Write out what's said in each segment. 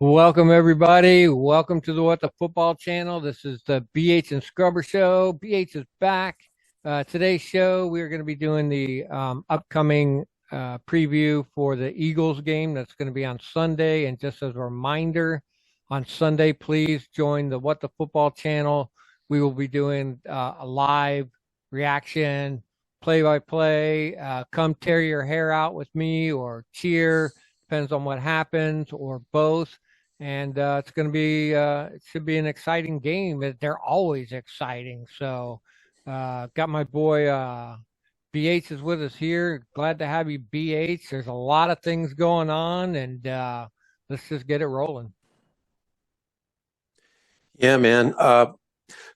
Welcome, everybody. Welcome to the What the Football channel. This is the BH and Scrubber Show. BH is back. Today's show, we are going to be doing the upcoming preview for the Eagles game that's going to be on Sunday. And just as a reminder, on Sunday, please join the What the Football channel. We will be doing a live reaction, play-by-play. Come tear your hair out with me or cheer. Depends on what happens, or both. And it's going to be it should be an exciting game. They're always exciting. So got my boy BH is with us here. Glad to have you, BH. There's a lot of things going on, and let's just get it rolling. Yeah, man.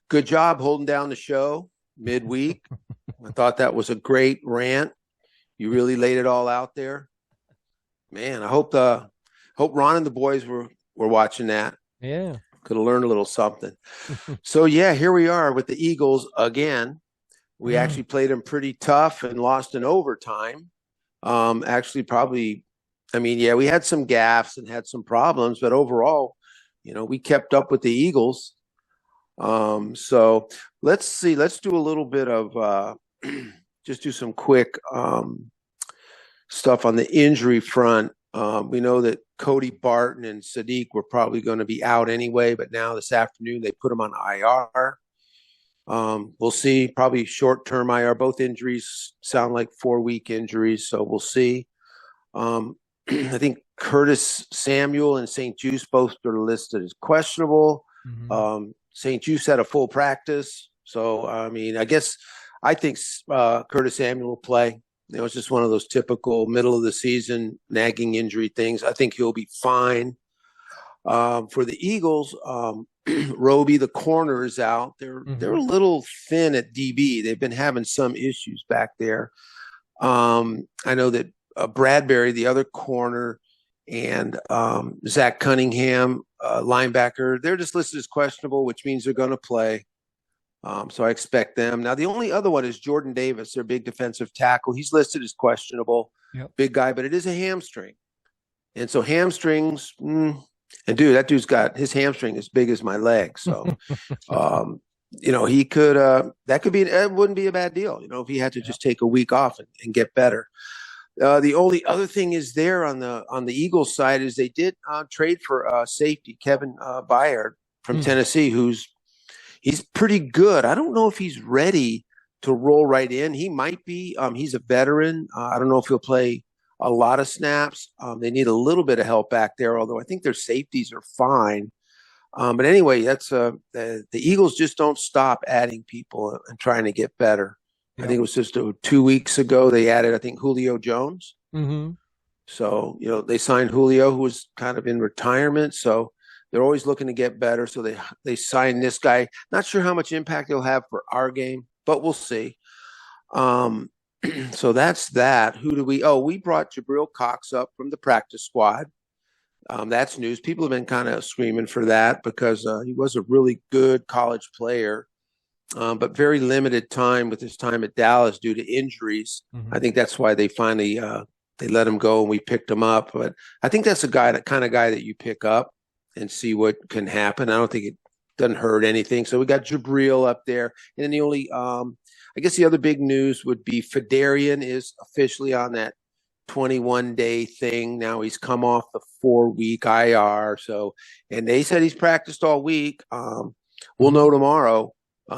Good job holding down the show midweek. I thought that was a great rant. You really laid it all out there. Man, I hope Ron and the boys were watching that. Yeah. Could have learned a little something. So yeah, here we are with the Eagles again. We actually played them pretty tough and lost in overtime. Actually, probably, we had some gaffes and had some problems, but overall, we kept up with the Eagles. So let's see. Let's do a little bit of just do some quick stuff on the injury front. We know that Cody Barton and Sadiq were probably going to be out anyway, but now this afternoon they put them on IR. We'll see. Probably short-term IR. Both injuries sound like 4-week injuries, so we'll see. I think Curtis Samuel and St. Juice both are listed as questionable. St. Juice had a full practice, so I think Curtis Samuel will play. It's just one of those typical middle of the season nagging injury things. I think he'll be fine. For the Eagles, Roby, the corner, is out. They're a little thin at DB. They've been having some issues back there. I know that Bradbury, the other corner, and Zach Cunningham, linebacker, they're just listed as questionable, which means they're going to play. So I expect them. Now, the only other one is Jordan Davis, their big defensive tackle. He's listed as questionable, big guy, but it is a hamstring. And so hamstrings, and dude, that dude's got his hamstring as big as my leg. So, he could, it wouldn't be a bad deal, if he had to just take a week off and get better. The only other thing is there on the Eagles side is they did trade for safety, Kevin Byard from Tennessee, he's pretty good. I don't know if he's ready to roll right in. He might be. He's a veteran. I don't know if he'll play a lot of snaps. They need a little bit of help back there, although I think their safeties are fine. But anyway, that's the Eagles just don't stop adding people and trying to get better. I think it was just 2 weeks ago they added, I think, Julio Jones. So, they signed Julio, who was kind of in retirement. So they're always looking to get better. So they signed this guy. Not sure how much impact he'll have for our game, but we'll see. So that's that. We brought Jabril Cox up from the practice squad. That's news. People have been kind of screaming for that because he was a really good college player. But very limited time with his time at Dallas due to injuries. I think that's why they finally they let him go and we picked him up. But I think that's the kind of guy that you pick up and see what can happen. I don't think it doesn't hurt anything. So we got Jabril up there. And then the only, I guess the other big news would be Fedarian is officially on that 21-day thing. Now he's come off the 4-week IR. So, and they said he's practiced all week. We'll know tomorrow.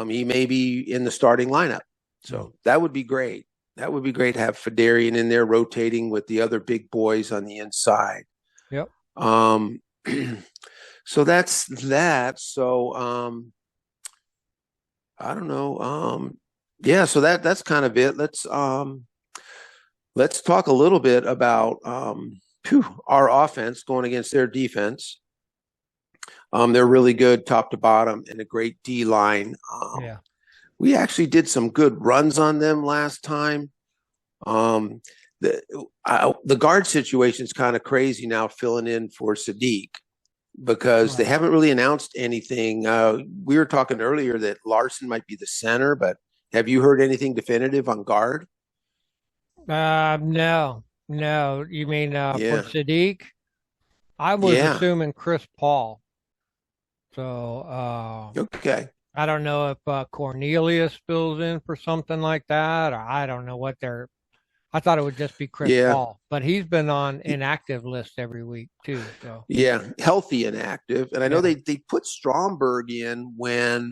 He may be in the starting lineup. So that would be great. That would be great to have Fedarian in there rotating with the other big boys on the inside. Yep. So that's that. So I don't know. So that's kind of it. Let's talk a little bit about our offense going against their defense. They're really good top to bottom and a great D line. We actually did some good runs on them last time. The guard situation is kind of crazy now, filling in for Sadiq because they haven't really announced anything. We were talking earlier that Larson might be the center, but have you heard anything definitive on guard? No. You mean for Sadiq? I was Yeah. assuming Chris Paul. So Okay. I don't know if Cornelius fills in for something like that, or I don't know what they're. I thought it would just be Chris Yeah. Paul, but he's been on inactive list every week too. So Yeah. Healthy and active. And I know yeah. they put Stromberg in when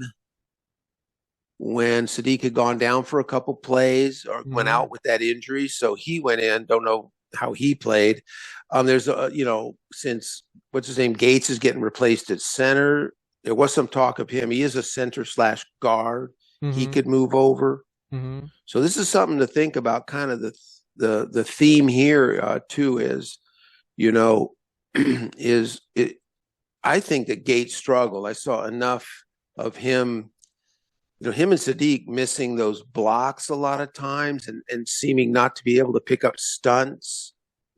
Sadiq had gone down for a couple plays or went Hmm. out with that injury. So he went in. Don't know how he played. There's a, since what's his name, Gates is getting replaced at center. There was some talk of him. He is a center slash guard. He Hmm. could move over. Hmm. So this is something to think about. Kind of the theme here too is, you know, is it. I think that Gates struggled. I saw enough of him, him and Sadiq missing those blocks a lot of times and seeming not to be able to pick up stunts,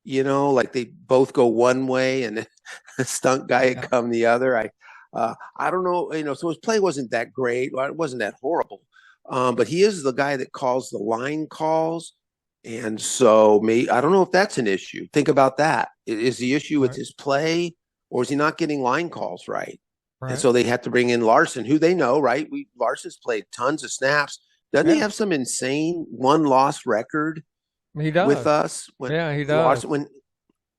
like they both go one way and the stunt guy had Yeah. come the other. I don't know, so his play wasn't that great. Well, it wasn't that horrible. But he is the guy that calls the line calls. And so I don't know if that's an issue. Think about that. Is the issue with Right. his play or is he not getting line calls right? And Right. so they had to bring in Larson, who they know, right? Larson's played tons of snaps. Doesn't he Yeah, have some insane one loss record he with does. us? When Yeah, he does. Larson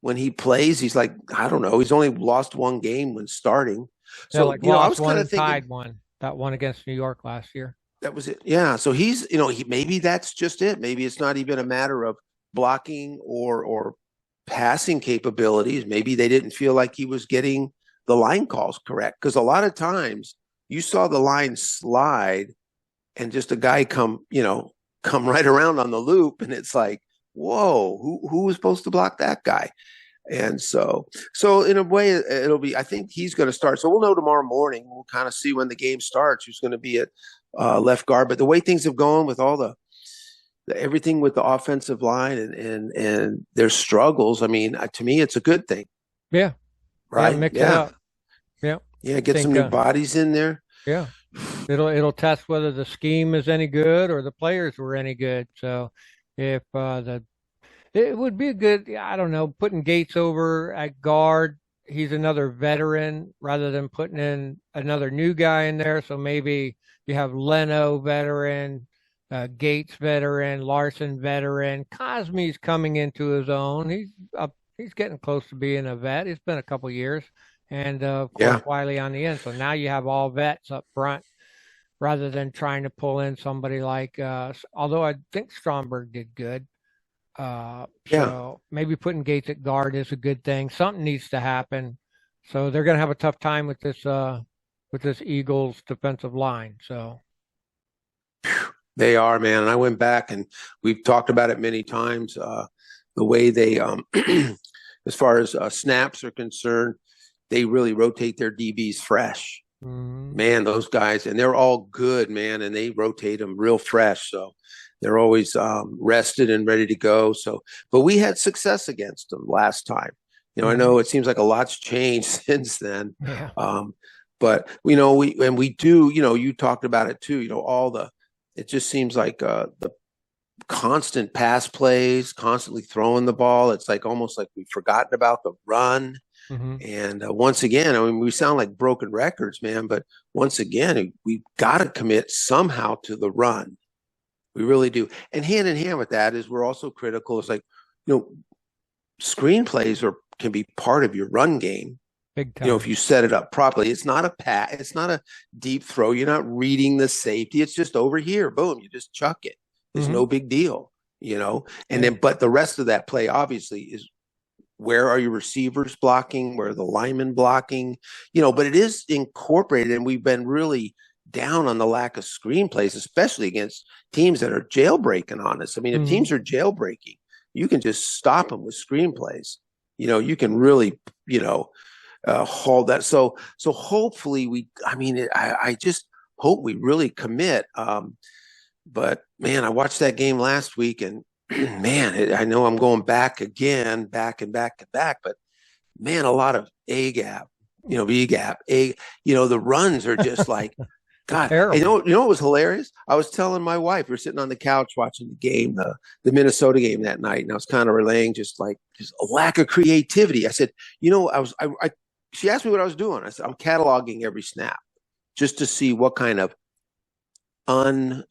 when he plays, he's like, I don't know, he's only lost one game when starting. Yeah, So, like I lost was one kind of and thinking tied one. That one against New York last year. that was it. Yeah. So he's, maybe that's just it. Maybe it's not even a matter of blocking or passing capabilities. Maybe they didn't feel like he was getting the line calls correct. Because a lot of times you saw the line slide and just a guy come right around on the loop, and it's like, whoa, who was supposed to block that guy? And so in a way, it'll be. I think he's going to start. So we'll know tomorrow morning. We'll kind of see when the game starts who's going to be at left guard. But the way things have gone with all the everything with the offensive line and their struggles, I mean, to me, it's a good thing, Yeah, yeah, right? mix it Yeah, up. Yeah, yeah. I Get some think. new bodies in there. Yeah, it'll test whether the scheme is any good or the players were any good. So if the it would be a good, I don't know, putting Gates over at guard. He's another veteran rather than putting in another new guy in there. So maybe you have Leno veteran, Gates veteran, Larson veteran. Cosme's coming into his own. He's getting close to being a vet. It's been a couple years, and of course Yeah, Wiley on the end. So now you have all vets up front rather than trying to pull in somebody like. Although I think Stromberg did good. yeah. So maybe putting Gates at guard is a good thing. Something needs to happen. So they're going to have a tough time with this Eagles defensive line. So They are, man. And I went back and we've talked about it many times. The way they, as far as snaps are concerned, they really rotate their DBs fresh. mm, Man, those guys, and they're all good, man, and they rotate them real fresh. So they're always rested and ready to go. So, but we had success against them last time. I mm, know it seems like a lot's changed since then. yeah, Um, but we do, you talked about it too, it just seems like the constant pass plays, constantly throwing the ball. It's like almost like we've forgotten about the run. hmm, And once again, I mean, we sound like broken records, man. But once again, we've got to commit somehow to the run. We really do. And hand in hand with that is we're also critical. It's like, you know, screenplays can be part of your run game. big If time. you set it up properly, it's not a pat, it's not a deep throw. You're not reading the safety. It's just over here. Boom, you just chuck it. It's Hmm. no big deal. And Yeah. then, but the rest of that play obviously is where are your receivers blocking? Where are the linemen blocking? But it is incorporated, and we've been really down on the lack of screenplays, especially against teams that are jailbreaking on us. I mean, if Hmm. teams are jailbreaking, you can just stop them with screenplays. You can really, haul that. So hopefully I just hope we really commit. But man, I watched that game last week, and man, I know I'm going back again, back and back and back, but man, a lot of A gap, B gap, the runs are just like It's God, and terrible. you know what was hilarious? I was telling my wife, we were sitting on the couch watching the game, the Minnesota game that night, and I was kind of relaying just a lack of creativity. I said, you know, she asked me what I was doing. I said, I'm cataloging every snap just to see what kind of un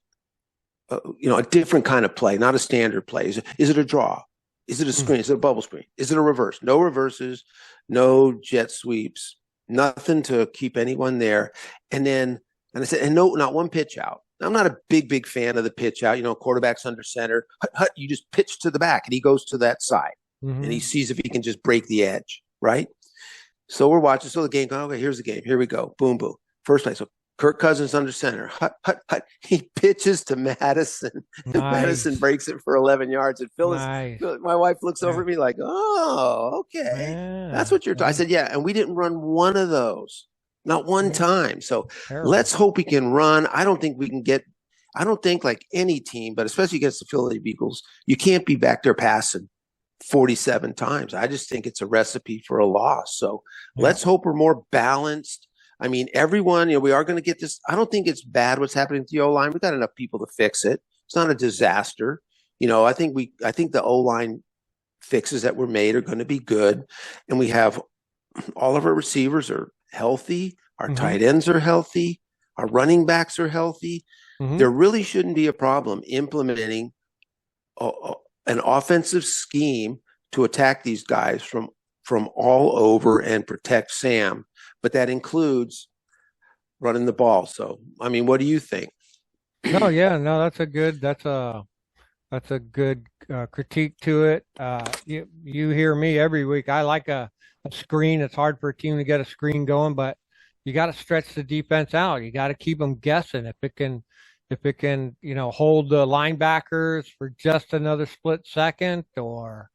a different kind of play, not a standard play. Is it a draw? Is it a Mm. screen? Is it a bubble screen? Is it a reverse? No reverses, no jet sweeps, nothing to keep anyone there. And I said, and no, not one pitch out. I'm not a big fan of the pitch out. You know, quarterback's under center. You just pitch to the back and he goes to that side and he Hmm. sees if he can just break the edge, right? So we're watching. So the game going, okay, here's the game. Here we go. Boom, boom. First play. So Kirk Cousins under center. Hut, hut, hut. He pitches to Madison. Madison Nice. breaks it for 11 yards. And Nice. My wife looks over Yeah. at me like, oh, okay. That's Yeah. what you're talking. I said, yeah. And we didn't run one of those, not one Yeah. time. So Terrible. let's hope we can run. I don't think like any team, but especially against the Philadelphia Eagles, you can't be back there passing 47 times. I just think it's a recipe for a loss. So Yeah. let's hope we're more balanced. I mean, everyone, we are going to get this. I don't think it's bad what's happening to the O line. We've got enough people to fix it. It's not a disaster. I think the O line fixes that were made are going to be good. And we have all of our receivers are healthy. Our Hmm. tight ends are healthy. Our running backs are healthy. Hmm. There really shouldn't be a problem implementing an offensive scheme to attack these guys from all over and protect Sam, but that includes running the ball. So, I mean, what do you think? No, yeah, no, that's a good critique to it. You hear me every week. I like a screen. It's hard for a team to get a screen going, but you got to stretch the defense out. You got to keep them guessing. If it can, hold the linebackers for just another split second or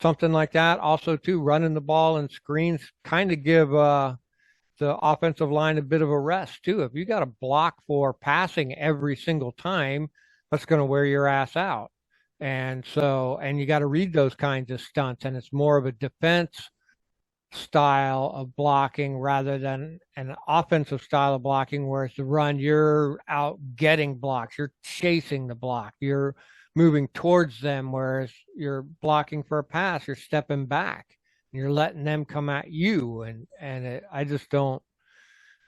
something like that. Also, too, running the ball and screens kind of give the offensive line a bit of a rest too. If you got to block for passing every single time, that's going to wear your ass out. And you got to read those kinds of stunts, and it's more of a defense style of blocking rather than an offensive style of blocking where it's the run, you're out getting blocks, you're chasing the block, you're moving towards them, whereas you're blocking for a pass, you're stepping back, you're letting them come at you, I just don't.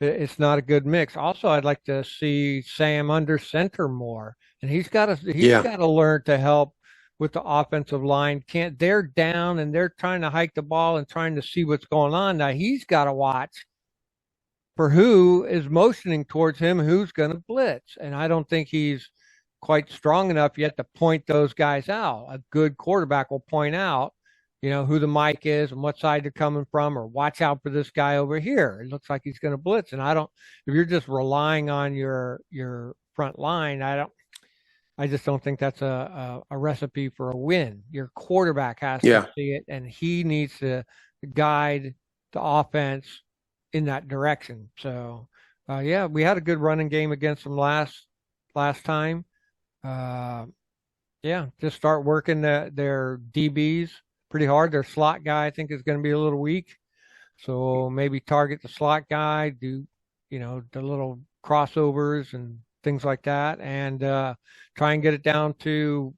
It's not a good mix. Also, I'd like to see Sam under center more, and he's Yeah. got to learn to help with the offensive line. Can't They're down and they're trying to hike the ball and trying to see what's going on. Now he's got to watch for who is motioning towards him, who's going to blitz, and I don't think he's quite strong enough yet to point those guys out. A good quarterback will point out, who the mic is and what side they're coming from, or watch out for this guy over here. It looks like he's going to blitz. And I don't, if you're just relying on your front line, I just don't think that's a recipe for a win. Your quarterback has to Yeah. see it, and he needs to guide the offense in that direction. So, yeah, we had a good running game against them last time. Uh, yeah, just start working their DBs pretty hard. Their slot guy, I think, is going to be a little weak. So maybe target the slot guy, do, the little crossovers and things like that, and try and get it down to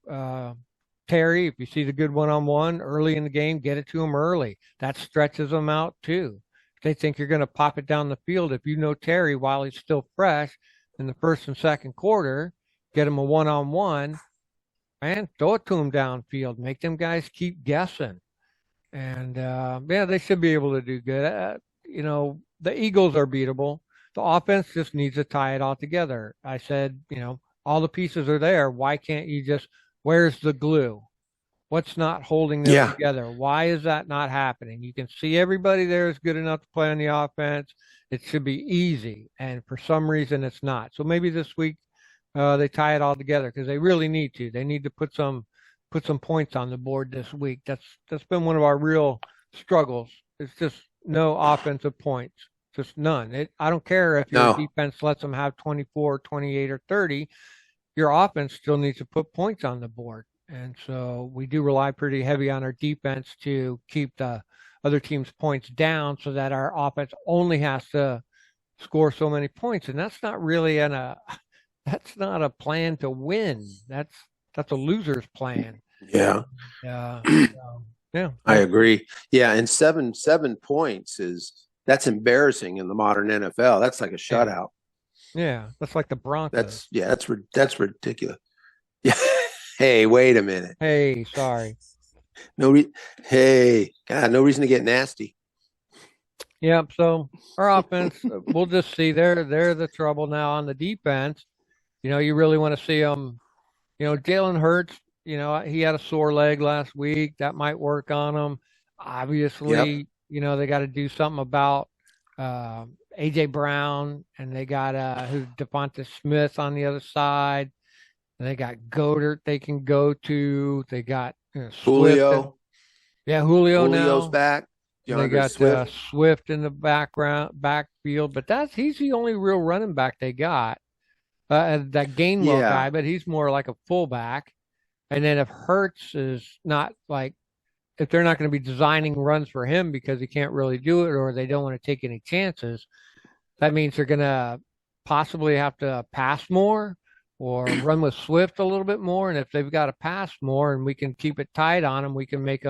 Terry. If you see the good one-on-one early in the game, get it to him early. That stretches them out too. If they think you're going to pop it down the field, if you know Terry while he's still fresh in the first and second quarter, get him a one-on-one, man, throw it to him downfield. Make them guys keep guessing. And yeah, they should be able to do good. The Eagles are beatable. The offense just needs to tie it all together. I said, all the pieces are there. Why can't you where's the glue? What's not holding them Yeah. together? Why is that not happening? You can see everybody there is good enough to play on the offense. It should be easy. And for some reason, it's not. So maybe this week they tie it all together because they really need to. They need to put some points on the board this week. That's been one of our real struggles. It's just no offensive points, just none. I don't care if your No. defense lets them have 24, 28, or 30. Your offense still needs to put points on the board. And so we do rely pretty heavy on our defense to keep the other team's points down so that our offense only has to score so many points, and that's not really that's not a plan to win. That's a loser's plan. Yeah. So, yeah, I agree. Yeah, and seven points that's embarrassing in the modern NFL. That's like a yeah, shutout. yeah. That's like the Broncos. That's ridiculous. Yeah. Hey, wait a minute. Hey, sorry. No re- Hey, God, no reason to get nasty. Yep. So our offense, we'll just see. They're the trouble now on the defense. You really want to see them. Jalen Hurts. He had a sore leg last week. That might work on him. Yep. Obviously, they got to do something about uh, AJ Brown, and they got who Devonta Smith on the other side. And they got Goddard they can go to. They got Swift. Julio. Yeah, Julio Julio's now. back. And they DeAndre got Swift. Swift in the backfield, but he's the only real running back they got. That Gainwell Yeah. guy, but he's more like a fullback. And then if Hertz is not like, if they're not going to be designing runs for him because he can't really do it, or they don't want to take any chances, that means they're going to possibly have to pass more or run with Swift a little bit more. And if they've got to pass more and we can keep it tight on them, we can make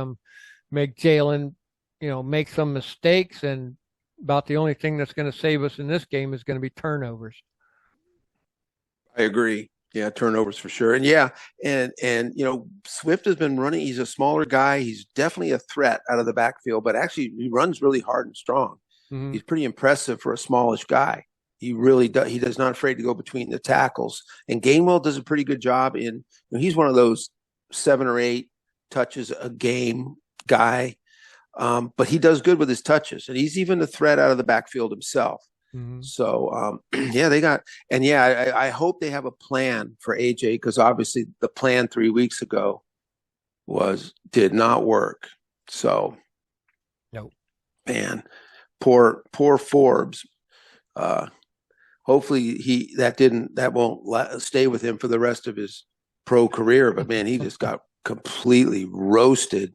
Jalen, make some mistakes. And about the only thing that's going to save us in this game is going to be turnovers. I agree. Yeah, turnovers for sure. And yeah, and Swift has been running. He's a smaller guy. He's definitely a threat out of the backfield, but actually he runs really hard and strong. Mm-hmm. He's pretty impressive for a smallish guy. He really does. He does not afraid to go between the tackles. And Gainwell does a pretty good job he's one of those 7 or 8 touches a game guy. But he does good with his touches, and he's even a threat out of the backfield himself. Mm-hmm. So yeah, I hope they have a plan for AJ, because obviously the plan 3 weeks ago did not work. So, Nope. Man, poor Forbes. Hopefully that won't stay with him for the rest of his pro career. But man, he just got completely roasted.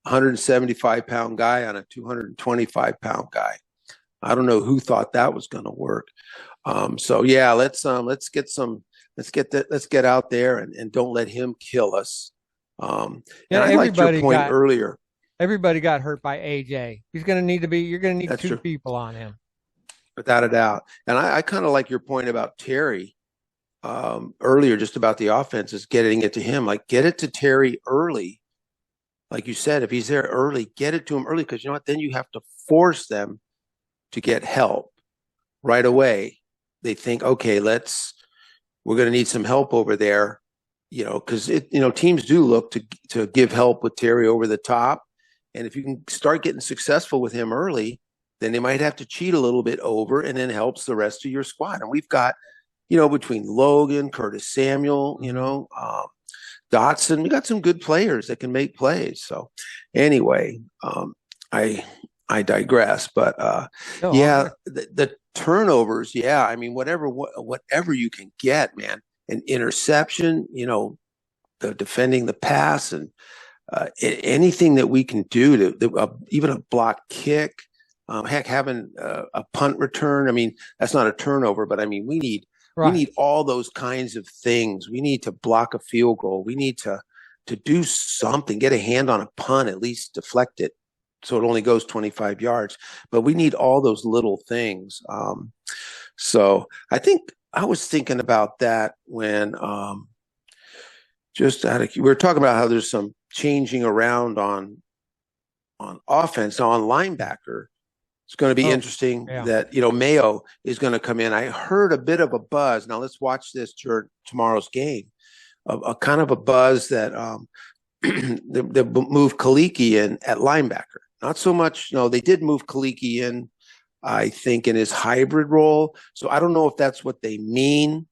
175-pound guy on a 225-pound guy. I don't know who thought that was going to work. So yeah, let's get out there and don't let him kill us. And I liked your point earlier. Everybody got hurt by AJ. You're going to need That's 2 true. people on him. Without a doubt. And I kind of like your point about Terry earlier, just about the offenses, getting it to him. Like, get it to Terry early. Like you said, if he's there early, get it to him early, because you know what? Then you have to force them to get help right away. They think, okay, we're going to need some help over there, because teams do look to give help with Terry over the top. And if you can start getting successful with him early, then they might have to cheat a little bit over, and then helps the rest of your squad. And we've got, between Logan, Curtis Samuel, Dotson, we got some good players that can make plays. So anyway, I digress, but yeah, the turnovers. Yeah. I mean, whatever you can get, man, an interception, the defending the pass, and anything that we can do even a block kick, heck, having a punt return. I mean, that's not a turnover, but I mean, we need all those kinds of things. We need to block a field goal. We need to do something, get a hand on a punt, at least deflect it so it only goes 25 yards. But we need all those little things. So I think I was thinking about that when we were talking about how there's some changing around on offense. Now on linebacker, it's going to be interesting that, Mayo is going to come in. I heard a bit of a buzz. Now let's watch this during tomorrow's game. A kind of a buzz that they moved Kaliki in at linebacker. Not so much. No, they did move Kaliki in, I think, in his hybrid role. So I don't know if that's what they mean.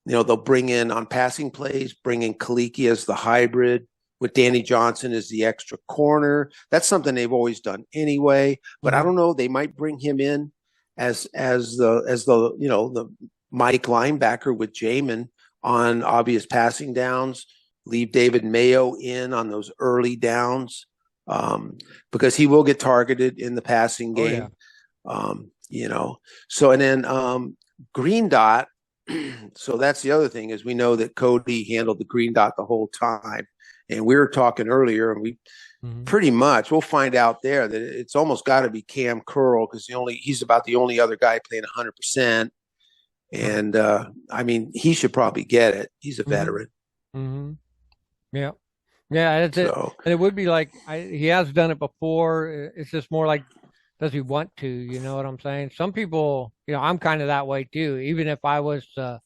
They'll bring in on passing plays, bring in Kaliki as the hybrid, with Danny Johnson as the extra corner. That's something they've always done anyway. But I don't know. They might bring him in as the Mike linebacker with Jamin on obvious passing downs. Leave David Mayo in on those early downs, because he will get targeted in the passing game. You know, so and then green dot. So that's the other thing is we know that Cody handled the green dot the whole time, and we were talking earlier, and we pretty much we'll find out there that it's almost got to be Cam Curl because he's about the only other guy playing 100%. And I mean, he should probably get it. He's a veteran. Mm-hmm. Yeah. Yeah, that's it. And it would be like he has done it before. It's just more like, does he want to? You know what I'm saying? Some people, I'm kind of that way too. Even if I was the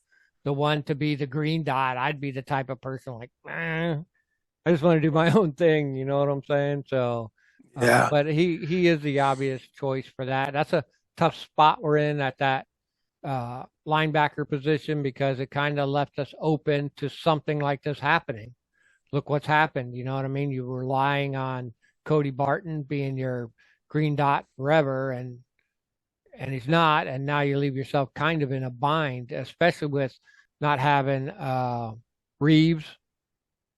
one to be the green dot, I'd be the type of person like, I just want to do my own thing. You know what I'm saying? So, yeah. But he is the obvious choice for that. That's a tough spot we're in at that linebacker position because it kind of left us open to something like this happening. Look what's happened. You know what I mean? You were relying on Cody Barton being your green dot forever, and he's not. And now you leave yourself kind of in a bind, especially with not having Reeves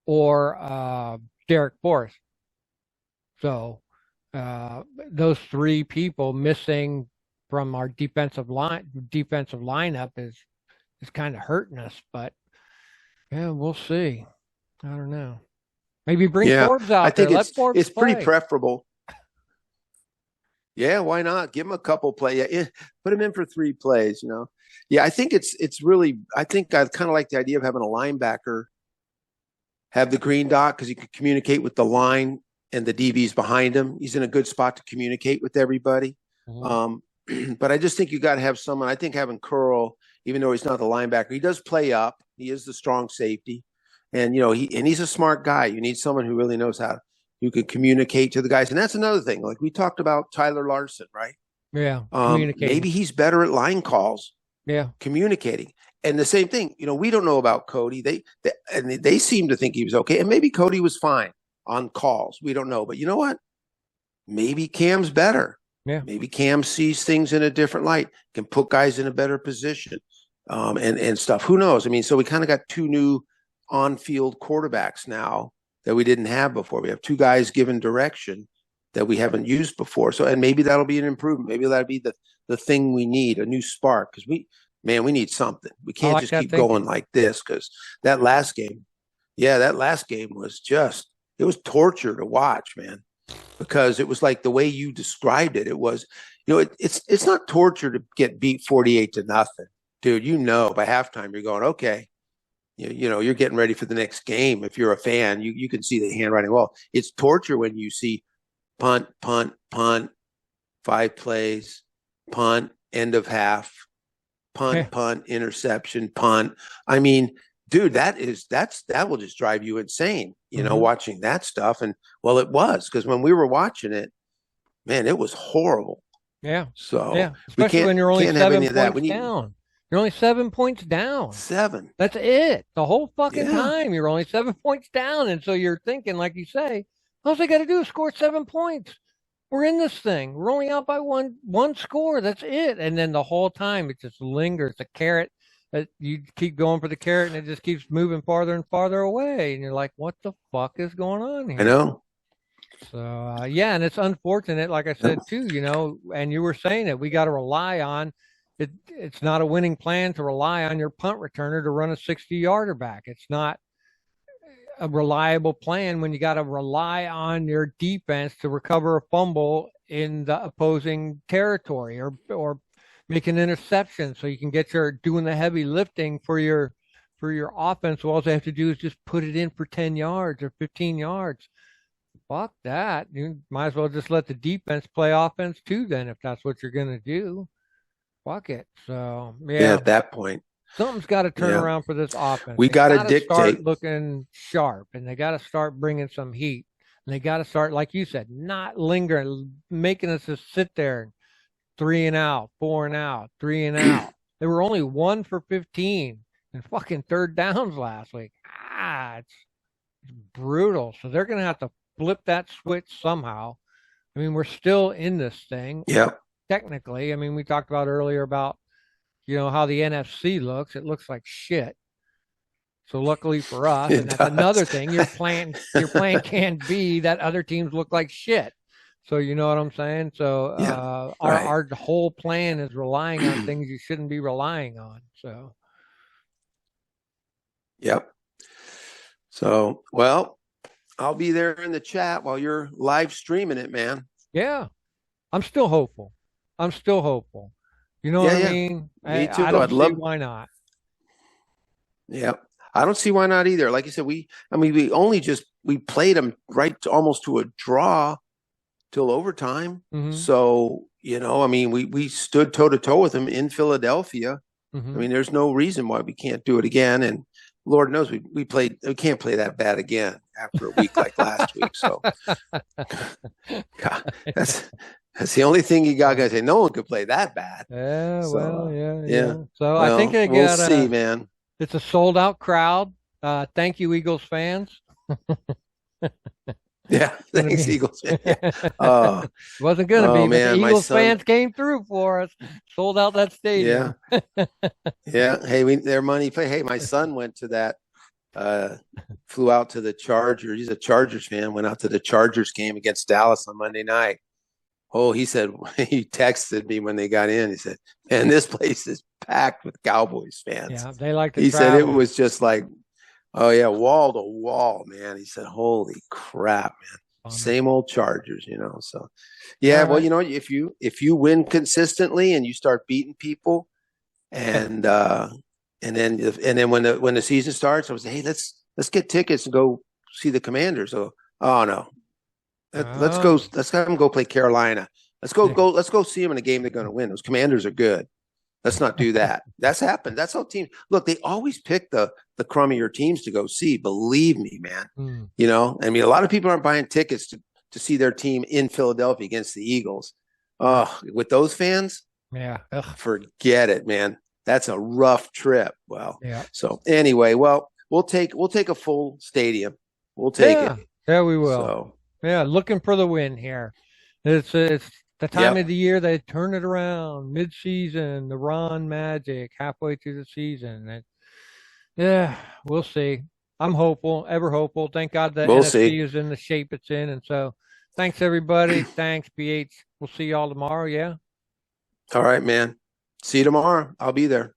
or Derek Forrest. So those three people missing from our defensive lineup is kind of hurting us. But yeah, we'll see. I don't know. Maybe bring Forbes out. I think there. It's pretty preferable. Yeah, why not? Give him a couple plays. Yeah, put him in for 3 plays. Yeah, I think it's really. I think I kind of like the idea of having a linebacker have the green dot because he could communicate with the line and the DBs behind him. He's in a good spot to communicate with everybody. But I just think you got to have someone. I think having Curl, even though he's not the linebacker, he does play up. He is the strong safety. And he's a smart guy. You need someone who really knows who can communicate to the guys. And that's another thing. Like we talked about Tyler Larson, right? Yeah. Maybe he's better at line calls. Yeah. Communicating. And the same thing, we don't know about Cody. They seem to think he was okay. And maybe Cody was fine on calls. We don't know. But you know what? Maybe Cam's better. Yeah. Maybe Cam sees things in a different light, can put guys in a better position, and stuff. Who knows? I mean, so we kind of got 2 new on-field quarterbacks now that we didn't have before. We have 2 guys given direction that we haven't used before. So, and maybe that'll be an improvement. Maybe that'll be the thing we need, a new spark, because we need something. We can't just keep going like this because that last game was just, it was torture to watch, man, because it was like the way you described it. It was, it's not torture to get beat 48-0, dude. By halftime you're going, okay, you're getting ready for the next game. If you're a fan, you can see the handwriting. Well, it's torture when you see punt, 5 plays, punt, end of half, punt, interception, punt. I mean, dude, that will just drive you insane, watching that stuff. And well, it was, because when we were watching it, man, it was horrible. Yeah. So yeah, especially when you're only 7 points down. You're only 7 points down. 7. That's it. The whole fucking time you're only 7 points down. And so you're thinking, like you say, all they got to do is score 7 points. We're in this thing. We're only out by one score. That's it. And then the whole time it just lingers. The carrot, you keep going for the carrot and it just keeps moving farther and farther away. And you're like, what the fuck is going on here? I know. So, and it's unfortunate, like I said, too, and you were saying it, we got to rely on it. It's not a winning plan to rely on your punt returner to run a 60-yarder back. It's not a reliable plan when you got to rely on your defense to recover a fumble in the opposing territory or make an interception so you can get doing the heavy lifting for your offense. All they have to do is just put it in for 10 yards or 15 yards. Fuck that. You might as well just let the defense play offense too then if that's what you're going to do. Fuck it. So, at that point. Something's got to turn around for this offense. We got to dictate. Start looking sharp, and they got to start bringing some heat. And they got to start, like you said, not lingering, making us just sit there, 3 and out, 4 and out, 3 and out. They were only 1 for 15 and fucking third downs last week. It's brutal. So they're going to have to flip that switch somehow. I mean, we're still in this thing. Yeah. Technically, I mean, we talked about earlier about, how the NFC looks. It looks like shit. So luckily for us, and that's another thing. Your plan can't be that other teams look like shit. So you know what I'm saying? So Yeah. our Right. our whole plan is relying on things you shouldn't be relying on. So Yep. So, well, I'll be there in the chat while you're live streaming it, man. yeah, I'm still hopeful. I'm still hopeful. You know what Yeah, I yeah. mean? Me too. I I'd don't see love. why not. Yeah. I don't see why not either. Like you said, we only just, we played them right to, almost to a draw till overtime. Hmm. So, we stood toe to toe with them in Philadelphia. I Hmm. mean, there's no reason why we can't do it again. And Lord knows we can't play that bad again after a week like last week. So God, that's that's the only thing you got, guys. Say no one could play that bad. Yeah, well, So yeah, yeah. yeah. So I think Well, they we'll got see, man. it's a sold out crowd. Thank you, Eagles fans. Yeah. Gonna Thanks, be Eagles. Yeah. Uh, wasn't gonna oh be, but the man, my Eagles son. fans came through for us. Sold out that Yeah. stadium. Yeah. Hey, their money play. Hey, my son went to that. Uh, Flew out to the Chargers. He's a Chargers fan. Went out to the Chargers game against Dallas on Monday night. Oh, he said he texted me when they got in. He said, "Man, this place is packed with Cowboys fans." Yeah, they like to He said it travel. was just like, oh yeah, wall to wall, man. He said, "Holy crap, man! Bummer. Same old Chargers." So, All yeah. Well, right. if you win consistently and you start beating people, and and then when the season starts, I was like, hey, let's get tickets and go see the Commanders. So, oh no, let's go. Oh, Let's have them go play Carolina. Let's go see them in a game they're going to win. Those Commanders are good. Let's not do that. That's happened. That's how teams look. They always pick the crummier teams to go see. Believe me, man. hmm. I mean, a lot of people aren't buying tickets to see their team in Philadelphia against the Eagles. Yeah. Oh, with those fans, Yeah. Ugh. forget it, man. That's a rough trip. Well, Yeah. so anyway, well, we'll take a full stadium. We'll take Yeah. it. Yeah, we will. So, Yeah, looking for the win here. It's the time of yep. the year they turn it around, mid-season, the Ron Magic, halfway through the season. Yeah, we'll see. I'm hopeful, ever hopeful. Thank God the We'll NFC see. is in the shape it's in. And so thanks everybody. Thanks, BH. We'll see y'all tomorrow. Yeah. All right, man. See you tomorrow. I'll be there.